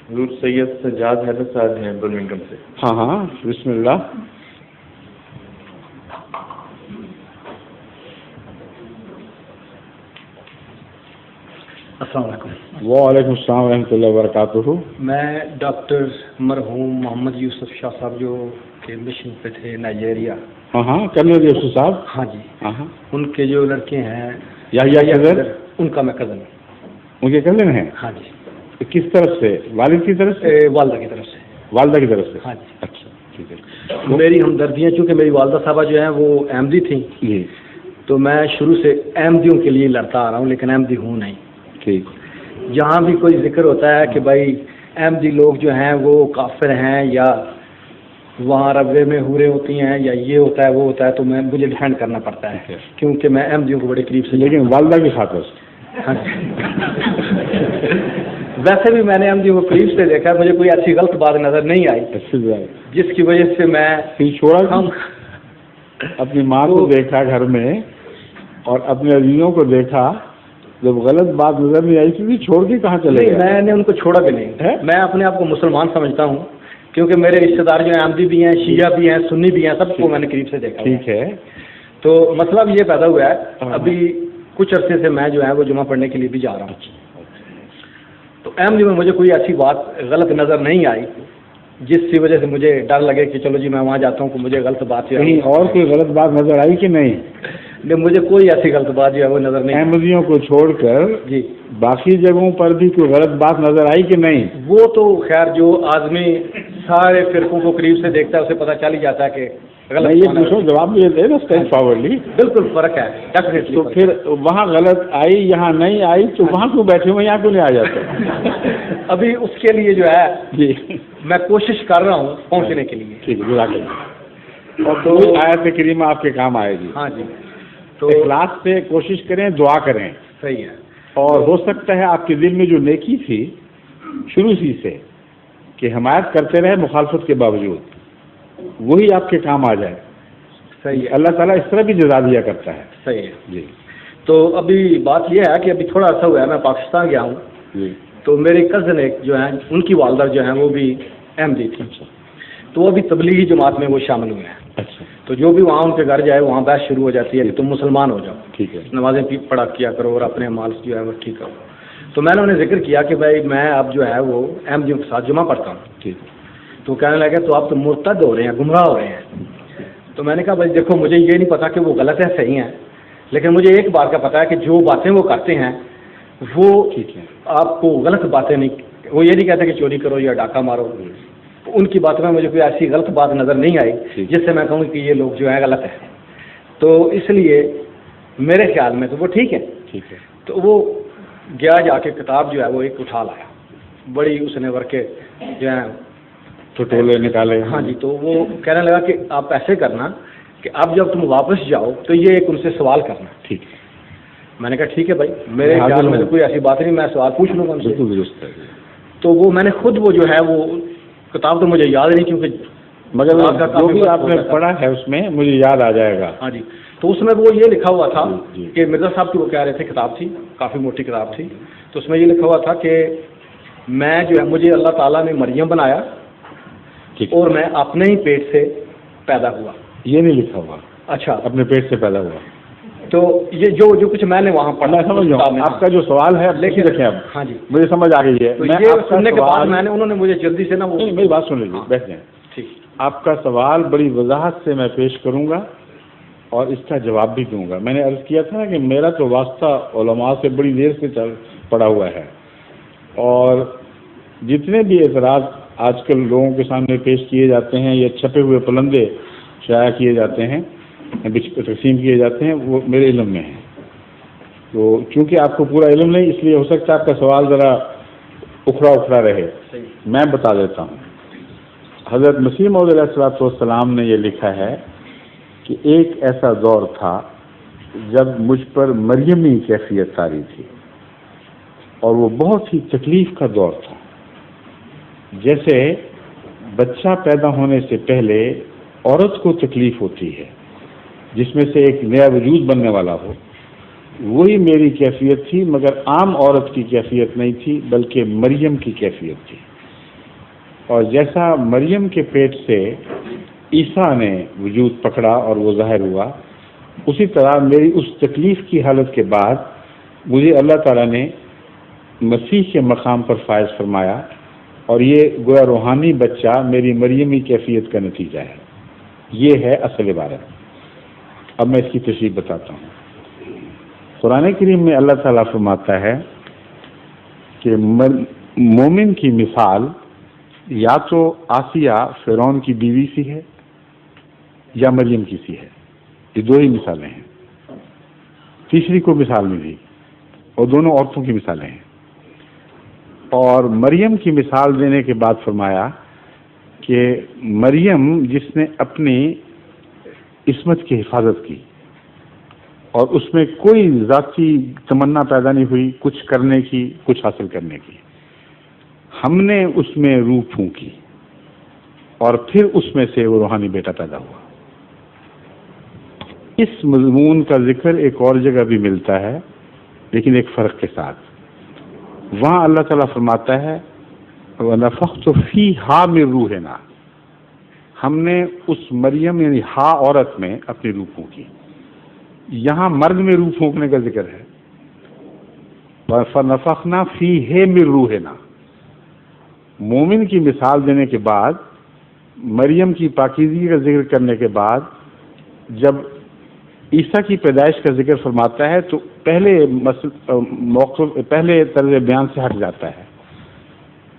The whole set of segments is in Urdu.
حضور سید سجاد حیدر صاحب ہیں برمنگھم سے. ہاں ہاں بسم اللہ. السلام علیکم. وعلیکم السلام ورحمۃ اللہ وبرکاتہ. میں ڈاکٹر مرحوم محمد یوسف شاہ صاحب جو کہ مشن پہ تھے نائجیریا. ہاں ہاں کرنل یوسف صاحب. ہاں جی. ہاں ہاں. ان کے جو لڑکے ہیں یحییٰ قدر، ان کا میں کزن ہوں. ان کے کزن ہیں؟ ہاں جی. کس طرف سے؟ والد کی طرف سے؟ والدہ کی طرف سے. والدہ کی طرف سے. ہاں جی. اچھا ٹھیک ہے. میری ہمدردیاں چونکہ میری والدہ صاحبہ جو ہیں وہ احمدی تھیں جی. تو میں شروع سے احمدیوں کے لیے لڑتا آ رہا ہوں، لیکن احمدی ہوں نہیں. ٹھیک. جہاں بھی کوئی ذکر ہوتا ہے کہ بھائی احمدی لوگ جو ہیں وہ کافر ہیں یا وہاں ربے میں حوریں ہوتی ہیں یا یہ ہوتا ہے وہ ہوتا ہے، تو مجھے ڈیفینڈ کرنا پڑتا ہے کیونکہ میں احمدیوں کو بڑے قریب سے. لیکن والدہ کی خاطر سے. ویسے بھی میں نے احمدیوں کو قریب سے دیکھا، مجھے کوئی ایسی غلط بات نظر نہیں آئی جس کی وجہ سے میں چھوڑا. اپنی ماں کو دیکھا گھر میں اور اپنے عزیزوں کو دیکھا، جب غلط بات نظر نہیں آئی کیونکہ چھوڑ کے کہاں چلے گئے؟ میں نے ان کو چھوڑا بھی نہیں. میں اپنے آپ کو مسلمان سمجھتا ہوں کیونکہ میرے رشتے دار جو ہیں احمدی بھی ہیں، شیعہ بھی ہیں، سنی بھی ہیں، سب کو میں نے قریب سے دیکھا. ٹھیک ہے. تو مطلب یہ پیدا ہوا ہے ابھی کچھ عرصے سے میں جو ہے وہ جمعہ پڑھنے کے لیے بھی جا رہا ہوں. تو احمدی میں مجھے کوئی ایسی بات غلط نظر نہیں آئی جس کی وجہ سے مجھے ڈر لگے کہ چلو جی میں وہاں جاتا ہوں کہ مجھے غلط بات کہیں اور کوئی غلط بات نظر آئی کہ نہیں؟ مجھے کوئی ایسی غلط بات جو ہے وہ نظر نہیں. احمدیوں کو چھوڑ کر جی باقی جگہوں پر بھی کوئی غلط بات نظر آئی کہ نہیں؟ وہ تو خیر جو آدمی سارے فرقوں کو قریب سے دیکھتا ہے اسے پتہ چل ہی جاتا ہے کہ غلط. یہ پوچھو جواب بھی دے نا اسٹریٹ فارورڈلی. بالکل فرق ہے ڈیفینیٹلی. تو پھر وہاں غلط آئی یہاں نہیں آئی تو وہاں کیوں بیٹھے ہوئے، یہاں کیوں نہیں آ جاتے؟ ابھی اس کے لیے جو ہے جی میں کوشش کر رہا ہوں پہنچنے کے لیے. ٹھیک ہے. جزاک اللہ. اور تو آیت کریمہ آپ کے کام آئے گی. ہاں جی. تو اخلاص سے کوشش کریں، دعا کریں. صحیح ہے. اور ہو سکتا ہے آپ کے دل میں جو نیکی تھی شروع سے کہ حمایت کرتے رہے مخالفت کے باوجود، وہی آپ کے کام آ جائے. صحیح ہے. اللہ تعالیٰ اس طرح بھی جزا دیا کرتا ہے. صحیح ہے جی. تو ابھی بات یہ ہے کہ ابھی تھوڑا عرصہ ہوا ہے میں پاکستان گیا ہوں. جی. تو میرے کزن ایک جو ہیں ان کی والدہ جو ہیں وہ بھی احمدی تھی. تو وہ ابھی تبلیغی جماعت میں وہ شامل ہوئے ہیں. اچھا. تو جو بھی وہاں ان کے گھر جائے وہاں بحث شروع ہو جاتی ہے کہ تم مسلمان ہو جاؤ. ٹھیک ہے. نمازیں پڑھا کیا کرو اور اپنے مال جو ہے وہ ٹھیک کرو. تو میں نے انہیں ذکر کیا کہ بھائی میں اب جو ہے وہ احمدیوں کے ساتھ جمعہ پڑھتا ہوں. ٹھیک. تو کہنے لگے تو آپ تو مرتد ہو رہے ہیں، گمراہ ہو رہے ہیں. تو میں نے کہا بھائی دیکھو مجھے یہ نہیں پتا کہ وہ غلط ہے صحیح ہیں، لیکن مجھے ایک بات کا پتا ہے کہ جو باتیں وہ کرتے ہیں وہ ٹھیک ہے آپ کو غلط باتیں نہیں، وہ یہ نہیں کہتے کہ چوری کرو یا ڈاکہ مارو. ان کی باتوں میں مجھے کوئی ایسی غلط بات نظر نہیں آئی جس سے میں کہوں کہ یہ لوگ جو ہے غلط ہے. تو اس لیے میرے خیال میں تو وہ ٹھیک ہے. ٹھیک ہے. تو وہ گیا جا کے کتاب جو ہے وہ ایک اٹھا لایا، بڑی اس نے ورکے جو ہے ٹولے نکالے. ہاں جی. تو وہ کہنے لگا کہ آپ ایسے کرنا کہ اب جب تم واپس جاؤ تو یہ ایک ان سے سوال کرنا. ٹھیک. میں نے کہا ٹھیک ہے بھائی، میرے خیال میں کوئی ایسی بات نہیں، میں سوال پوچھ لوں گا ان سے. درست ہے. تو وہ میں نے خود وہ جو ہے وہ کتاب تو مجھے یاد نہیں کیونکہ مگر جو بھی آپ نے پڑھا ہے اس میں مجھے یاد آ جائے گا. ہاں جی. تو اس میں وہ یہ لکھا ہوا تھا کہ مرزا صاحب کی وہ کہہ رہے تھے کتاب تھی، کافی موٹی کتاب تھی. تو اس میں یہ لکھا ہوا تھا کہ میں جو ہے مجھے اللہ تعالیٰ نے مریم بنایا اور میں اپنے ہی پیٹ سے پیدا ہوا. یہ نہیں لکھا ہوا. اچھا. اپنے پیٹ سے پیدا ہوا. تو یہ جو کچھ میں نے وہاں پڑھا سمجھ رہا ہوں. آپ کا جو سوال ہے لیکن رکھیں اب. ہاں جی مجھے سمجھ آ گئی ہے. سننے کے بعد میں نے انہوں نے مجھے جلدی سے نا وہ میری بات سن لیجیے. بیٹھ جائیں. ٹھیک. آپ کا سوال بڑی وضاحت سے میں پیش کروں گا اور اس کا جواب بھی دوں گا. میں نے عرض کیا تھا کہ میرا تو واسطہ علماء سے بڑی دیر سے پڑا ہوا ہے اور جتنے بھی اعتراض آج کل لوگوں کے سامنے پیش کیے جاتے ہیں یا چھپے ہوئے پلندے شائع کیے جاتے ہیں، تقسیم کیے جاتے ہیں، وہ میرے علم میں ہیں. تو چونکہ آپ کو پورا علم نہیں اس لیے ہو سکتا ہے آپ کا سوال ذرا اکھڑا رہے. میں بتا دیتا ہوں. حضرت مسیح موعود علیہ الصلوۃ والسلام نے یہ لکھا ہے کہ ایک ایسا دور تھا جب مجھ پر مریمی کیفیت طاری تھی اور وہ بہت ہی تکلیف کا دور تھا. جیسے بچہ پیدا ہونے سے پہلے عورت کو تکلیف ہوتی ہے جس میں سے ایک نیا وجود بننے والا ہو، وہی میری کیفیت تھی، مگر عام عورت کی کیفیت نہیں تھی بلکہ مریم کی کیفیت تھی. اور جیسا مریم کے پیٹ سے عیسیٰ نے وجود پکڑا اور وہ ظاہر ہوا، اسی طرح میری اس تکلیف کی حالت کے بعد مجھے اللہ تعالیٰ نے مسیح کے مقام پر فائز فرمایا، اور یہ گویا روحانی بچہ میری مریمی کیفیت کا نتیجہ ہے۔ یہ ہے اصل عبارت۔ اب میں اس کی تشریح بتاتا ہوں۔ قرآن کریم میں اللہ تعالیٰ فرماتا ہے کہ مومن کی مثال یا تو آسیہ فرعون کی بیوی سی ہے یا مریم کی سی ہے، یہ دو ہی مثالیں ہیں، تیسری کوئی مثال نہیں دی، اور دونوں عورتوں کی مثالیں ہیں۔ اور مریم کی مثال دینے کے بعد فرمایا کہ مریم جس نے اپنی عصمت کی حفاظت کی اور اس میں کوئی ذاتی تمنا پیدا نہیں ہوئی کچھ کرنے کی، کچھ حاصل کرنے کی، ہم نے اس میں روح پھونکی اور پھر اس میں سے وہ روحانی بیٹا پیدا ہوا۔ اس مضمون کا ذکر ایک اور جگہ بھی ملتا ہے، لیکن ایک فرق کے ساتھ۔ وہاں اللہ تعالیٰ فرماتا ہے وَنَفَخْتُ فِيهَا مِن رُوحِنَا، ہم نے اس مریم یعنی ہا عورت میں اپنی روح پھونکی۔ یہاں مرد میں روح پھونکنے کا ذکر ہے، فَنَفَخْنَا فِيهِ مِن رُوحِنَا۔ مومن کی مثال دینے کے بعد، مریم کی پاکیزگی کا ذکر کرنے کے بعد، جب عیسیٰ کی پیدائش کا ذکر فرماتا ہے تو پہلے طرز بیان سے ہٹ جاتا ہے۔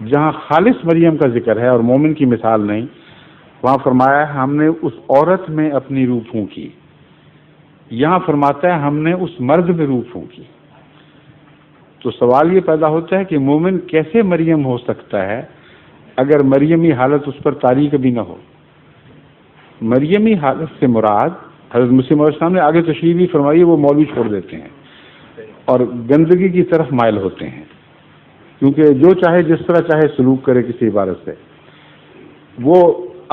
جہاں خالص مریم کا ذکر ہے اور مومن کی مثال نہیں، وہاں فرمایا ہے ہم نے اس عورت میں اپنی روح پھونکی، یہاں فرماتا ہے ہم نے اس مرد میں روح پھونکی۔ تو سوال یہ پیدا ہوتا ہے کہ مومن کیسے مریم ہو سکتا ہے اگر مریمی حالت اس پر طاری کبھی نہ ہو؟ مریمی حالت سے مراد حضرت مسیح علیہ السلام نے آگے تشریح بھی فرمائی، وہ مولوی چھوڑ دیتے ہیں اور گندگی کی طرف مائل ہوتے ہیں، کیونکہ جو چاہے جس طرح چاہے سلوک کرے کسی عبارت سے، وہ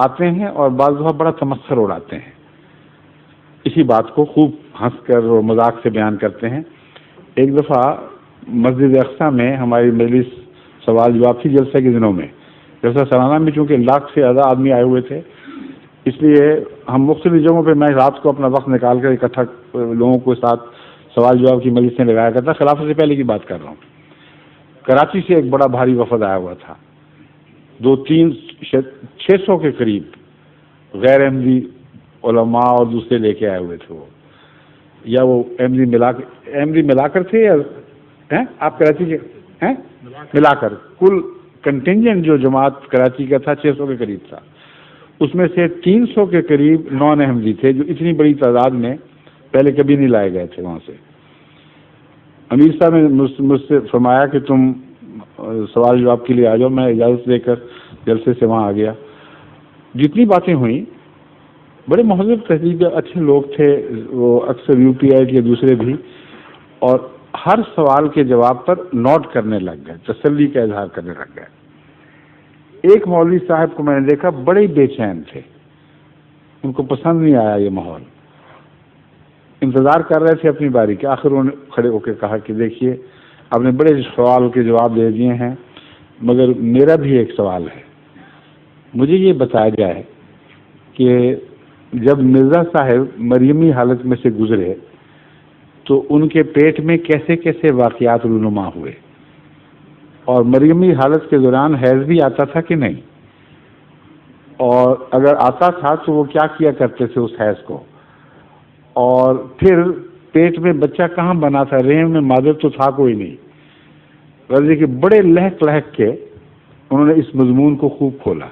آتے ہیں اور بعض دفعہ بڑا تمسخر اڑاتے ہیں، اسی بات کو خوب ہنس کر اور مذاق سے بیان کرتے ہیں۔ ایک دفعہ مسجد اقصیٰ میں ہماری مجلس سوال جواب تھی جلسہ کے دنوں میں، جلسہ سالانہ میں، چونکہ 1 لاکھ سے زیادہ آدمی آئے ہوئے تھے، اس لیے ہم مختلف جگہوں پہ میں رات کو اپنا وقت نکال کر اکٹھا لوگوں کے ساتھ سوال جواب کی مجلسیں لگایا کرتا۔ خلافت سے پہلے کی بات کر رہا ہوں۔ کراچی سے ایک بڑا بھاری وفد آیا ہوا تھا، 600 کے قریب غیر احمدی علماء اور دوسرے لے کے آئے ہوئے تھے، وہ یا وہ احمدی ملا کر تھے یا آپ کراچی کے ملا کر، کل کنٹینجنٹ جو جماعت کراچی کا تھا 600 کے قریب تھا، اس میں سے 300 کے قریب نان احمدی تھے، جو اتنی بڑی تعداد میں پہلے کبھی نہیں لائے گئے تھے وہاں سے۔ امیر صاحب نے مجھ سے فرمایا کہ تم سوال جواب کے لیے آ جاؤ، میں اجازت لے کر جلسے سے وہاں آ گیا۔ جتنی باتیں ہوئیں، بڑے مہذب تہذیب اچھے لوگ تھے وہ، اکثر یو پی آئی کے دوسرے بھی، اور ہر سوال کے جواب پر نوٹ کرنے لگ گئے، تسلی کا اظہار کرنے لگ گئے۔ ایک مولوی صاحب کو میں نے دیکھا بڑے بے چین تھے، ان کو پسند نہیں آیا یہ ماحول، انتظار کر رہے تھے اپنی باری کے، آخر انہوں نے کھڑے ہو کے کہا کہ دیکھیے آپ نے بڑے سوال کے جواب دے دیے ہیں، مگر میرا بھی ایک سوال ہے، مجھے یہ بتایا جائے کہ جب مرزا صاحب مریمی حالت میں سے گزرے تو ان کے پیٹ میں کیسے کیسے واقعات رونما ہوئے، اور مریمی حالت کے دوران حیض بھی آتا تھا کہ نہیں، اور اگر آتا تھا تو وہ کیا کیا کرتے تھے اس حیض کو، اور پھر پیٹ میں بچہ کہاں بنا تھا، رحم میں مادر تو تھا کوئی نہیں۔ غرض کہ بڑے لہک لہک کے انہوں نے اس مضمون کو خوب کھولا۔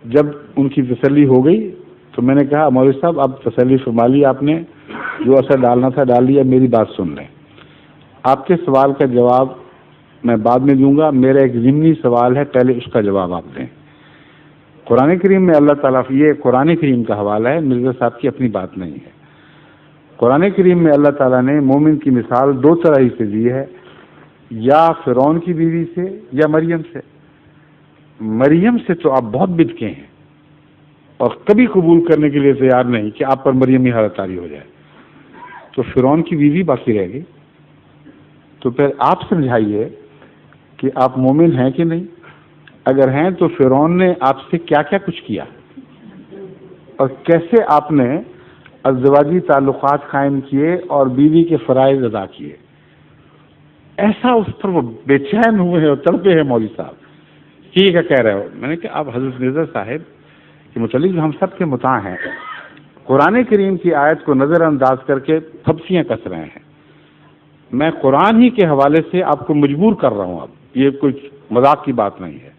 جب ان کی تسلی ہو گئی تو میں نے کہا مولوی صاحب اب تسلی فرما لی آپ نے، جو اثر ڈالنا تھا ڈال لیا، میری بات سن لیں، آپ کے سوال کا جواب میں بعد میں دوں گا، میرا ایک ضمنی سوال ہے، پہلے اس کا جواب آپ دیں۔ قرآن کریم میں اللہ تعالیٰ، یہ قرآن کریم کا حوالہ ہے، مرزا صاحب کی اپنی بات نہیں ہے۔ قرآن کریم میں اللہ تعالیٰ نے مومن کی مثال 2 طرح ہی سے دی ہے، یا فرعون کی بیوی سے یا مریم سے۔ مریم سے تو آپ بہت بدکے ہیں اور کبھی قبول کرنے کے لیے تیار نہیں کہ آپ پر مریمی حالت طاری ہو جائے، تو فرعون کی بیوی باقی رہ گئی۔ تو پھر آپ سمجھائیے کہ آپ مومن ہیں کہ نہیں، اگر ہیں تو فرعون نے آپ سے کیا کیا کچھ کیا اور کیسے آپ نے ازدواجی تعلقات قائم کیے اور بیوی کے فرائض ادا کیے. ایسا اس پر وہ بے چین ہوئے ہیں اور تڑپے ہیں مولوی صاحب. ٹھیک ہے کہہ رہے ہو. میں نے کہا اب حضرت مرزا صاحب کے متعلق جو ہم سب کے مطاع ہیں، قرآن کریم کی آیت کو نظر انداز کر کے پھپسیاں کس رہے ہیں. میں قرآن ہی کے حوالے سے آپ کو مجبور کر رہا ہوں. اب یہ کوئی مذاق کی بات نہیں ہے.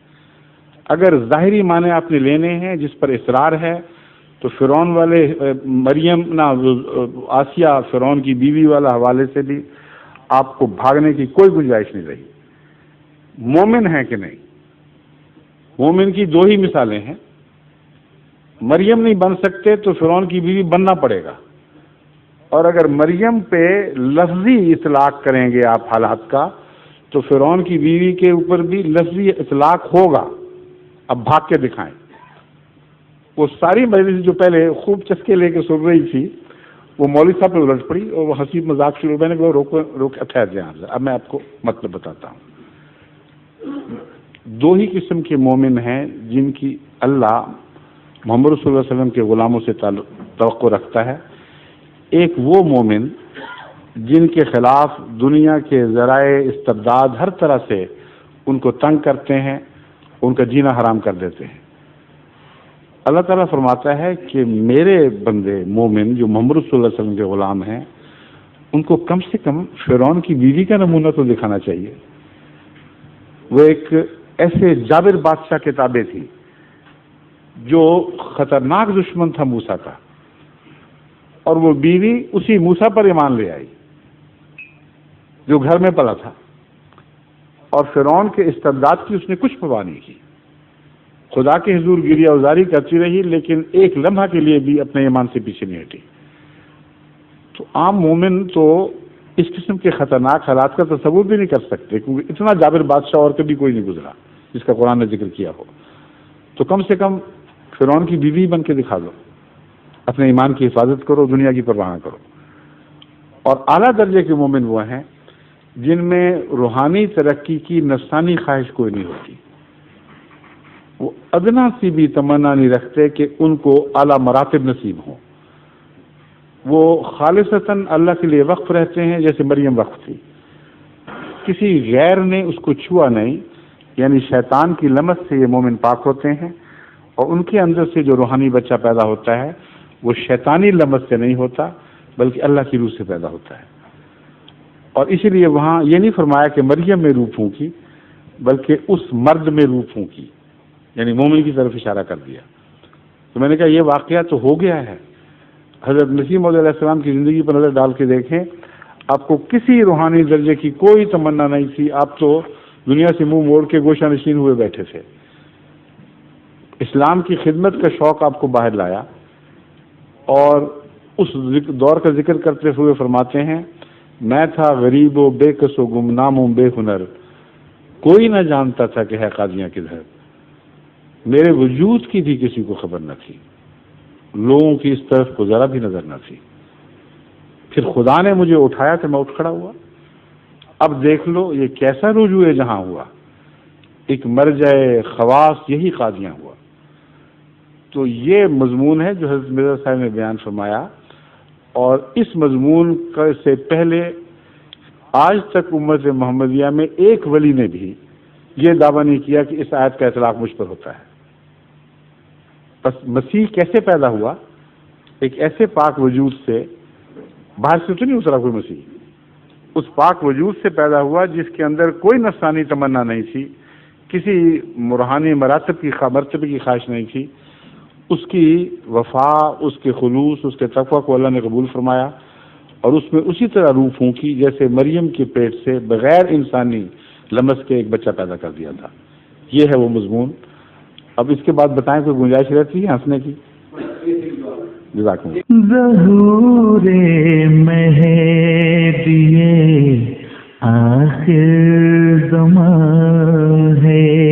اگر ظاہری معنی آپ نے لینے ہیں جس پر اصرار ہے تو فرعون والے مریم آسیہ فرعون کی بیوی والا حوالے سے بھی آپ کو بھاگنے کی کوئی گنجائش نہیں رہی. مومن ہیں کہ نہیں؟ مومن کی دو ہی مثالیں ہیں. مریم نہیں بن سکتے تو فرعون کی بیوی بننا پڑے گا. اور اگر مریم پہ لفظی اطلاق کریں گے آپ حالات کا تو فرعون کی بیوی کے اوپر بھی لفظی اطلاق ہوگا. اب بھاگ کے دکھائیں. وہ ساری مجلس جو پہلے خوب چسکے لے کے سن رہی تھی وہ مولوی صاحب پہ الٹ پڑی اور وہ ہنسی مذاق شروع. میں نے کہا روک ٹھہر جائیں. اب میں آپ کو مطلب بتاتا ہوں. دو ہی قسم کے مومن ہیں جن کی اللہ محمد رسول اللہ علیہ وسلم کے غلاموں سے توقع رکھتا ہے. ایک وہ مومن جن کے خلاف دنیا کے ذرائع استبداد ہر طرح سے ان کو تنگ کرتے ہیں، ان کا جینا حرام کر دیتے ہیں. اللہ تعالیٰ فرماتا ہے کہ میرے بندے مومن جو محمد رسول اللہ علیہ وسلم کے غلام ہیں ان کو کم سے کم فرعون کی بیوی کا نمونہ تو دکھانا چاہیے. وہ ایک ایسے جابر بادشاہ کے تابع تھی جو خطرناک دشمن تھا موسیٰ کا، اور وہ بیوی اسی موسیٰ پر ایمان لے آئی جو گھر میں پلا تھا، اور فرعون کے استبداد کی اس نے کچھ پرواہ نہیں کی. خدا کے حضور گریہ ازاری کرتی رہی لیکن ایک لمحہ کے لیے بھی اپنے ایمان سے پیچھے نہیں ہٹی. تو عام مومن تو اس قسم کے خطرناک حالات کا تصور بھی نہیں کر سکتے کیونکہ اتنا جابر بادشاہ اور کبھی کوئی نہیں گزرا جس کا قرآن نے ذکر کیا ہو. تو کم سے کم فرعون کی بیوی بن کے دکھا دو. اپنے ایمان کی حفاظت کرو، دنیا کی پرواہ نہ کرو. اور اعلیٰ درجے کے مومن وہ ہیں جن میں روحانی ترقی کی نفسانی خواہش کوئی نہیں ہوتی. وہ ادنا سی بھی تمنا نہیں رکھتے کہ ان کو اعلیٰ مراتب نصیب ہوں. وہ خالصتاً اللہ کے لیے وقف رہتے ہیں جیسے مریم وقف تھی. کسی غیر نے اس کو چھوا نہیں، یعنی شیطان کی لمس سے یہ مومن پاک ہوتے ہیں. اور ان کے اندر سے جو روحانی بچہ پیدا ہوتا ہے وہ شیطانی لمس سے نہیں ہوتا بلکہ اللہ کی روح سے پیدا ہوتا ہے. اور اسی لیے وہاں یہ نہیں فرمایا کہ مریم میں روح پھونکی بلکہ اس مرد میں روح پھونکی، یعنی مومن کی طرف اشارہ کر دیا. تو میں نے کہا یہ واقعہ تو ہو گیا ہے. حضرت مسیح موعود علیہ السلام کی زندگی پر نظر ڈال کے دیکھیں، آپ کو کسی روحانی درجے کی کوئی تمنا نہیں تھی. آپ تو دنیا سے منہ موڑ کے گوشہ نشین ہوئے بیٹھے تھے. اسلام کی خدمت کا شوق آپ کو باہر لایا. اور اس دور کا ذکر کرتے ہوئے فرماتے ہیں میں تھا غریب و بے کس و گمنام و بے ہنر، کوئی نہ جانتا تھا کہ ہے قاضیاں کدھر. میرے وجود کی بھی کسی کو خبر نہ تھی، لوگوں کی اس طرف کو ذرا بھی نظر نہ تھی. پھر خدا نے مجھے اٹھایا تو میں اٹھ کھڑا ہوا. اب دیکھ لو یہ کیسا رجوع جہاں ہوا. ایک مرجع خواص یہی قاضیاں ہوا. تو یہ مضمون ہے جو حضرت مرزا صاحب نے بیان فرمایا. اور اس مضمون سے پہلے آج تک امت محمدیہ میں ایک ولی نے بھی یہ دعویٰ نہیں کیا کہ اس آیت کا اطلاق مجھ پر ہوتا ہے. بس مسیح کیسے پیدا ہوا؟ ایک ایسے پاک وجود سے، باہر سے تو نہیں اترا کوئی مسیح. اس پاک وجود سے پیدا ہوا جس کے اندر کوئی نفسانی تمنا نہیں تھی، کسی روحانی مرتبے کی خواہش نہیں تھی. اس کی وفا، اس کے خلوص، اس کے تقویٰ کو اللہ نے قبول فرمایا اور اس میں اسی طرح روح پھونکی جیسے مریم کے پیٹ سے بغیر انسانی لمس کے ایک بچہ پیدا کر دیا تھا. یہ ہے وہ مضمون. اب اس کے بعد بتائیں کوئی گنجائش رہتی ہے ہنسنے کی؟ جزاک اللہ. ظہور مہدی آخر زمان ہے